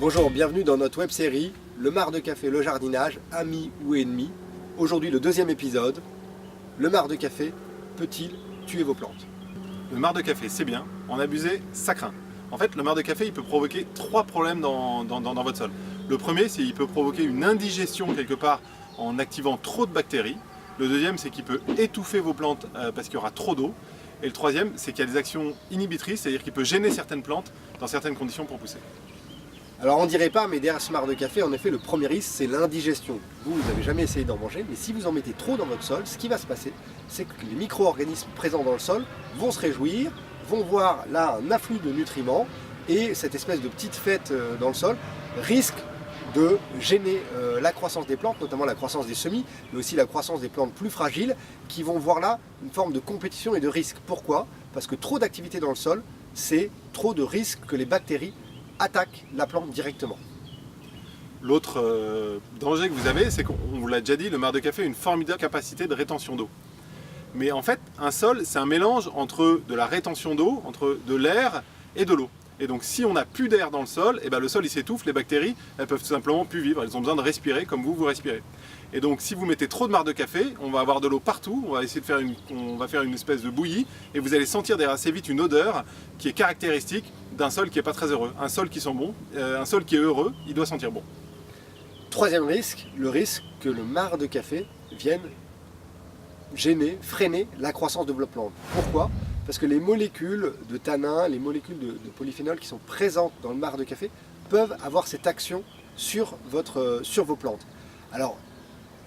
Bonjour, bienvenue dans notre web série Le marc de café, le jardinage, amis ou ennemis. Aujourd'hui le deuxième épisode. Le marc de café peut-il tuer vos plantes? Le marc de café, c'est bien. En abuser, ça craint. En fait, le marc de café, il peut provoquer trois problèmes dans votre sol. Le premier, c'est qu'il peut provoquer une indigestion quelque part en activant trop de bactéries. Le deuxième, c'est qu'il peut étouffer vos plantes parce qu'il y aura trop d'eau. Et le troisième, c'est qu'il y a des actions inhibitrices, c'est-à-dire qu'il peut gêner certaines plantes dans certaines conditions pour pousser. Alors on dirait pas, mais derrière ce marc de café, en effet, le premier risque, c'est l'indigestion. Vous n'avez jamais essayé d'en manger, mais si vous en mettez trop dans votre sol, ce qui va se passer, c'est que les micro-organismes présents dans le sol vont se réjouir, vont voir là un afflux de nutriments, et cette espèce de petite fête dans le sol risque de gêner la croissance des plantes, notamment la croissance des semis, mais aussi la croissance des plantes plus fragiles, qui vont voir là une forme de compétition et de risque. Pourquoi? Parce que trop d'activité dans le sol, c'est trop de risques que les bactéries attaquent la plante directement. L'autre danger que vous avez, c'est qu'on vous l'a déjà dit, le marc de café a une formidable capacité de rétention d'eau. Mais en fait, un sol, c'est un mélange entre de la rétention d'eau, entre de l'air et de l'eau. Et donc si on n'a plus d'air dans le sol, et ben le sol il s'étouffe, les bactéries elles peuvent tout simplement plus vivre, elles ont besoin de respirer comme vous respirez. Et donc si vous mettez trop de marc de café, on va avoir de l'eau partout, on va essayer de faire une espèce de bouillie, et vous allez sentir derrière assez vite une odeur qui est caractéristique d'un sol qui n'est pas très heureux. Un sol qui sent bon, un sol qui est heureux, il doit sentir bon. Troisième risque, le risque que le marc de café vienne gêner, freiner la croissance de vos plantes. Pourquoi? Parce que les molécules de tanin, les molécules de polyphénol qui sont présentes dans le marc de café peuvent avoir cette action sur vos plantes. Alors,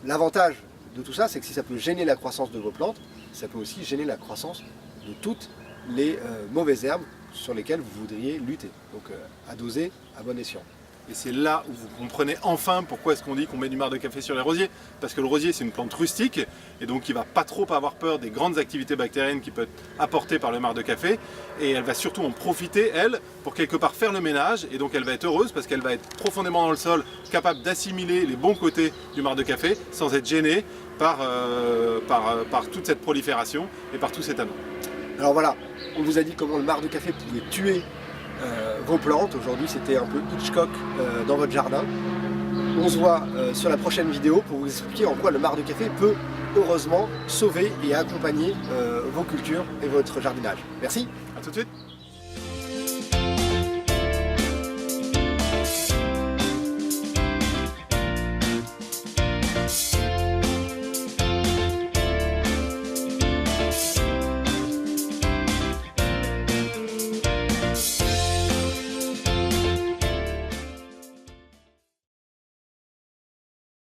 l'avantage de tout ça, c'est que si ça peut gêner la croissance de vos plantes, ça peut aussi gêner la croissance de toutes les mauvaises herbes sur lesquelles vous voudriez lutter. Donc, à doser à bon escient. Et c'est là où vous comprenez enfin pourquoi est-ce qu'on dit qu'on met du marc de café sur les rosiers. Parce que le rosier c'est une plante rustique et donc il ne va pas trop avoir peur des grandes activités bactériennes qui peuvent être apportées par le marc de café. Et elle va surtout en profiter, elle, pour quelque part faire le ménage. Et donc elle va être heureuse parce qu'elle va être profondément dans le sol, capable d'assimiler les bons côtés du marc de café sans être gênée par toute cette prolifération et par tous ces tanins. Alors voilà, on vous a dit comment le marc de café pouvait tuer vos plantes. Aujourd'hui c'était un peu Hitchcock dans votre jardin. On se voit sur la prochaine vidéo pour vous expliquer en quoi le marc de café peut heureusement sauver et accompagner vos cultures et votre jardinage. Merci. A tout de suite.